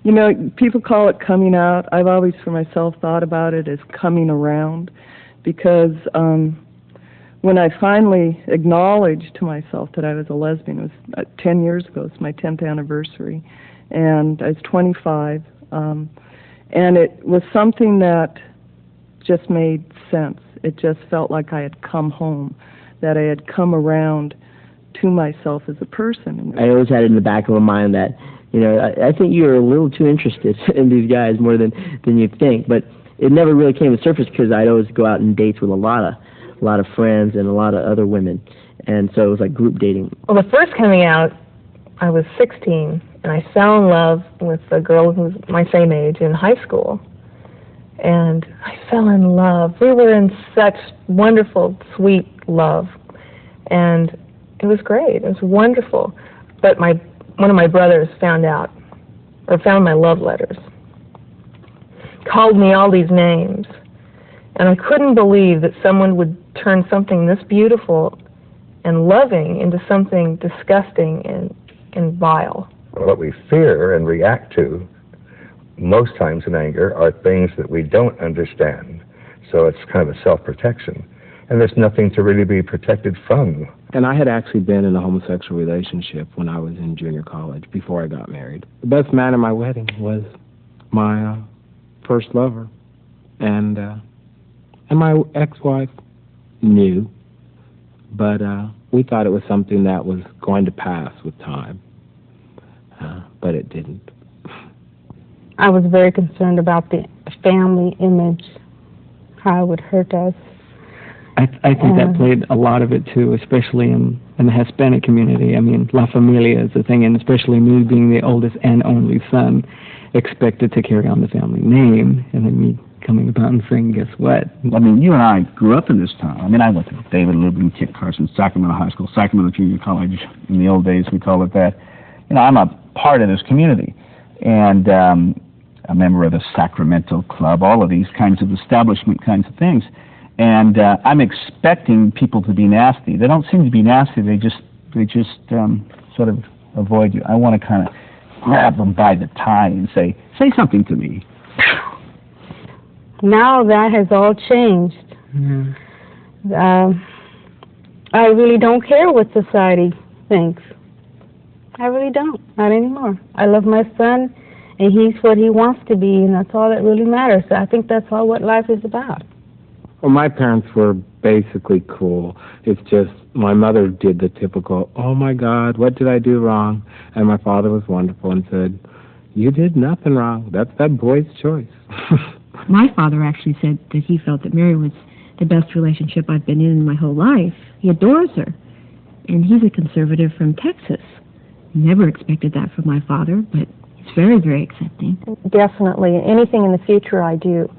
You know, people call it coming out. I've always, for myself, thought about it as coming around, because when I finally acknowledged to myself that I was a lesbian, it was 10 years ago. It's my 10th anniversary, and I was 25, and it was something that just made sense. It just felt like I had come home, that I had come around to myself as a person. I always had it in the back of my mind that, you know, I think you're a little too interested in these guys more than you think, but it never really came to the surface because I'd always go out on dates with a lot of friends and a lot of other women, and so it was like group dating. Well, the first coming out, I was 16, and I fell in love with a girl who was my same age in high school, and I fell in love. We were in such wonderful, sweet love, and it was great. It was wonderful. But one of my brothers found my love letters, called me all these names, and I couldn't believe that someone would turn something this beautiful and loving into something disgusting and vile. What we fear and react to most times in anger are things that we don't understand. So it's kind of a self-protection. And there's nothing to really be protected from. And I had actually been in a homosexual relationship when I was in junior college, before I got married. The best man at my wedding was my first lover. And my ex-wife knew, but we thought it was something that was going to pass with time. But it didn't. I was very concerned about the family image, how it would hurt us. I think that played a lot of it too, especially in the Hispanic community. I mean, La Familia is a thing, and especially me being the oldest and only son, expected to carry on the family name, and then me coming about and saying, guess what? I mean, you and I grew up in this town. I mean, I went to David Liebling, Kit Carson, Sacramento High School, Sacramento Junior College. In the old days, we called it that. You know, I'm a part of this community, and a member of the Sacramento Club, all of these kinds of establishment kinds of things. And I'm expecting people to be nasty. They don't seem to be nasty. They just sort of avoid you. I want to kind of grab them by the tie and say something to me. Now that has all changed. I really don't care what society thinks. I really don't. Not anymore. I love my son, and he's what he wants to be, and that's all that really matters. So I think that's all what life is about. Well, my parents were basically cool. It's just my mother did the typical, oh my God, what did I do wrong? And my father was wonderful and said, you did nothing wrong. That's that boy's choice. My father actually said that he felt that Mary was the best relationship I've been in my whole life. He adores her. And he's a conservative from Texas. Never expected that from my father, but he's very, very accepting. Definitely. Anything in the future I do,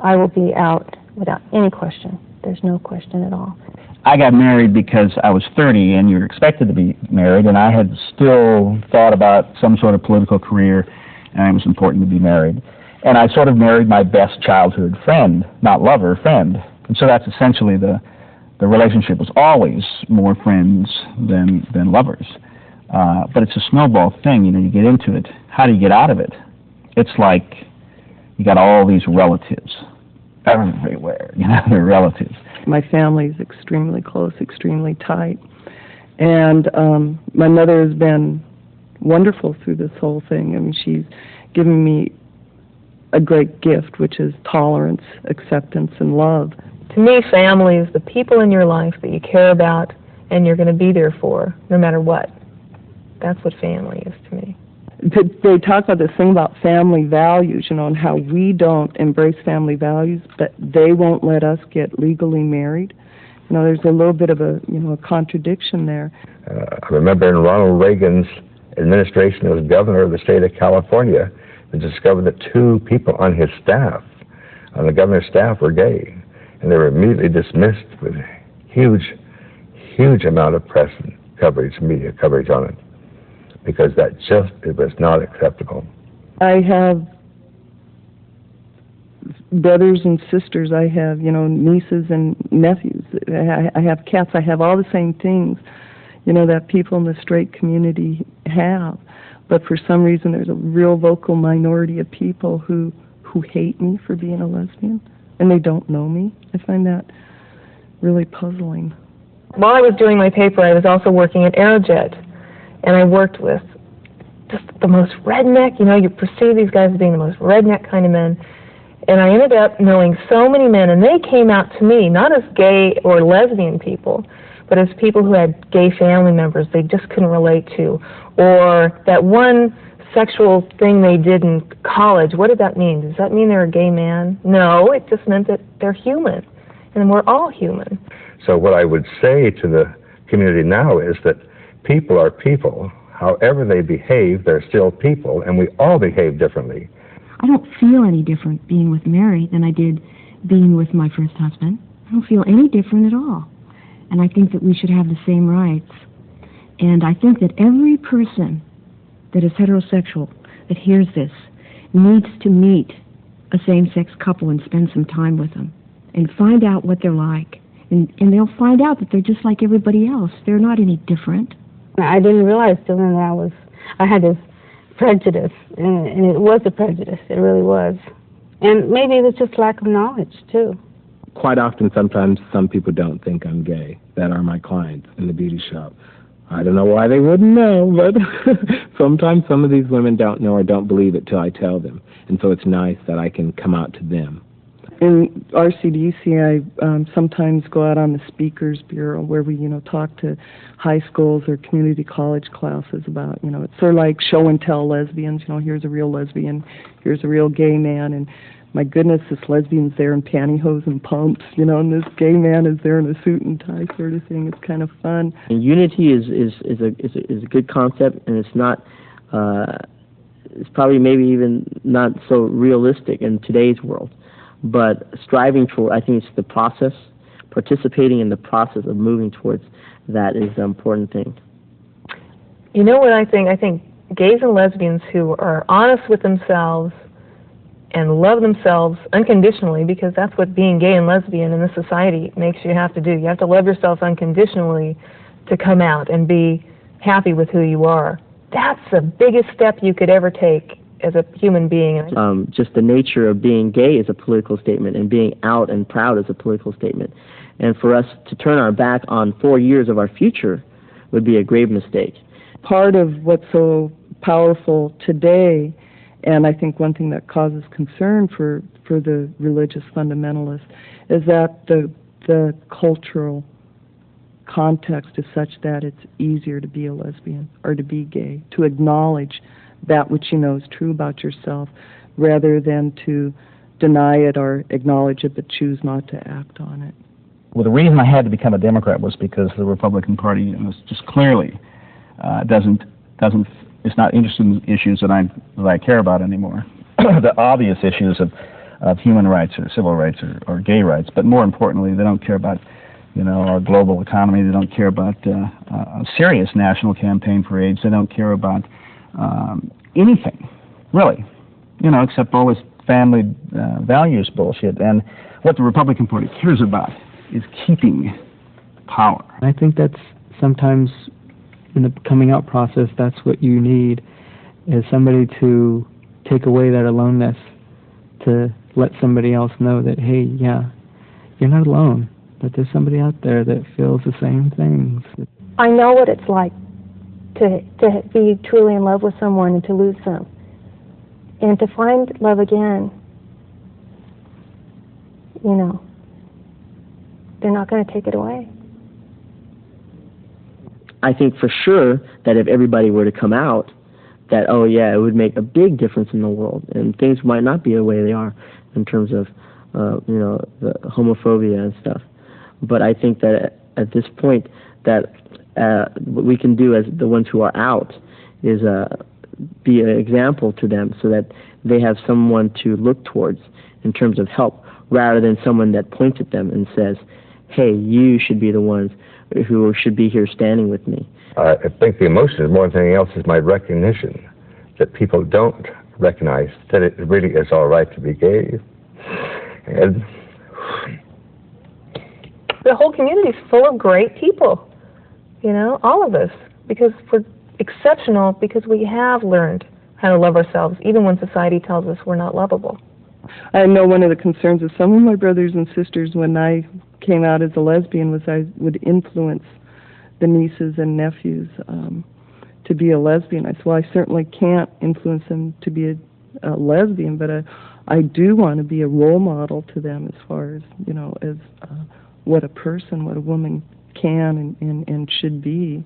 I will be out without any question. There's no question at all. I got married because I was 30 and you're expected to be married, and I had still thought about some sort of political career, and it was important to be married. And I sort of married my best childhood friend, not lover, friend. And so that's essentially the relationship was always more friends than lovers. But it's a snowball thing, you know, you get into it. How do you get out of it? It's like you got all these relatives everywhere, you know, they're relatives. My family is extremely close, extremely tight. And my mother has been wonderful through this whole thing. I mean, she's given me a great gift, which is tolerance, acceptance, and love. To me, family is the people in your life that you care about and you're going to be there for, no matter what. That's what family is to me. They talk about this thing about family values, you know, and how we don't embrace family values, but they won't let us get legally married. You know, there's a little bit of a contradiction there. I remember in Ronald Reagan's administration as governor of the state of California, they discovered that 2 people on his staff, on the governor's staff, were gay. And they were immediately dismissed with huge amount of press coverage, media coverage on it, because it was not acceptable. I have brothers and sisters. I have, nieces and nephews. I have cats. I have all the same things, that people in the straight community have. But for some reason, there's a real vocal minority of people who hate me for being a lesbian, and they don't know me. I find that really puzzling. While I was doing my paper, I was also working at Aerojet, and I worked with just the most redneck, you perceive these guys as being the most redneck kind of men, and I ended up knowing so many men, and they came out to me, not as gay or lesbian people, but as people who had gay family members they just couldn't relate to, or that one sexual thing they did in college. What did that mean? Does that mean they're a gay man? No, it just meant that they're human, and we're all human. So what I would say to the community now is that people are people. However they behave, they're still people, and we all behave differently. I don't feel any different being with Mary than I did being with my first husband. I don't feel any different at all. And I think that we should have the same rights. And I think that every person that is heterosexual that hears this needs to meet a same-sex couple and spend some time with them and find out what they're like. And they'll find out that they're just like everybody else. They're not any different. I didn't realize till then that I had this prejudice, and it was a prejudice. It really was. And maybe it was just lack of knowledge, too. Quite often, sometimes some people don't think I'm gay that are my clients in the beauty shop. I don't know why they wouldn't know, but sometimes some of these women don't know or don't believe it till I tell them. And so it's nice that I can come out to them. In RCDC, I sometimes go out on the Speakers Bureau where we, talk to high schools or community college classes about, it's sort of like show and tell lesbians. Here's a real lesbian, here's a real gay man, and my goodness, this lesbian's there in pantyhose and pumps, and this gay man is there in a suit and tie sort of thing. It's kind of fun. And unity is a good concept, and it's not. It's probably maybe even not so realistic in today's world. But striving for, I think it's the process, participating in the process of moving towards that is the important thing. You know what I think? I think gays and lesbians who are honest with themselves and love themselves unconditionally, because that's what being gay and lesbian in this society makes you have to do. You have to love yourself unconditionally to come out and be happy with who you are. That's the biggest step you could ever take as a human being. Just the nature of being gay is a political statement, and being out and proud is a political statement. And for us to turn our back on 4 years of our future would be a grave mistake. Part of what's so powerful today, and I think one thing that causes concern for the religious fundamentalists, is that the cultural context is such that it's easier to be a lesbian or to be gay, to acknowledge that which you know is true about yourself, rather than to deny it or acknowledge it but choose not to act on it. Well, the reason I had to become a Democrat was because the Republican Party was just clearly it's not interested in issues that I care about anymore. The obvious issues of human rights or civil rights or gay rights, but more importantly, they don't care about our global economy. They don't care about a serious national campaign for AIDS. They don't care about anything, really, except all this family values bullshit. And what the Republican Party cares about is keeping power. I think that's sometimes in the coming out process, that's what you need, is somebody to take away that aloneness, to let somebody else know that, hey, yeah, you're not alone, that there's somebody out there that feels the same things. I know what it's like to be truly in love with someone and to lose them. And to find love again, they're not going to take it away. I think for sure that if everybody were to come out, that, oh yeah, it would make a big difference in the world, and things might not be the way they are in terms of, the homophobia and stuff. But I think that at this point that what we can do as the ones who are out is be an example to them, so that they have someone to look towards in terms of help, rather than someone that points at them and says, hey, you should be the ones who should be here standing with me. I think the emotion, more than anything else, is my recognition that people don't recognize that it really is all right to be gay. And the whole community is full of great people, all of us, because exceptional because we have learned how to love ourselves, even when society tells us we're not lovable. I know one of the concerns of some of my brothers and sisters when I came out as a lesbian was I would influence the nieces and nephews to be a lesbian. I said, well, I certainly can't influence them to be a lesbian, but I do want to be a role model to them as far as, as what a person, what a woman can and should be.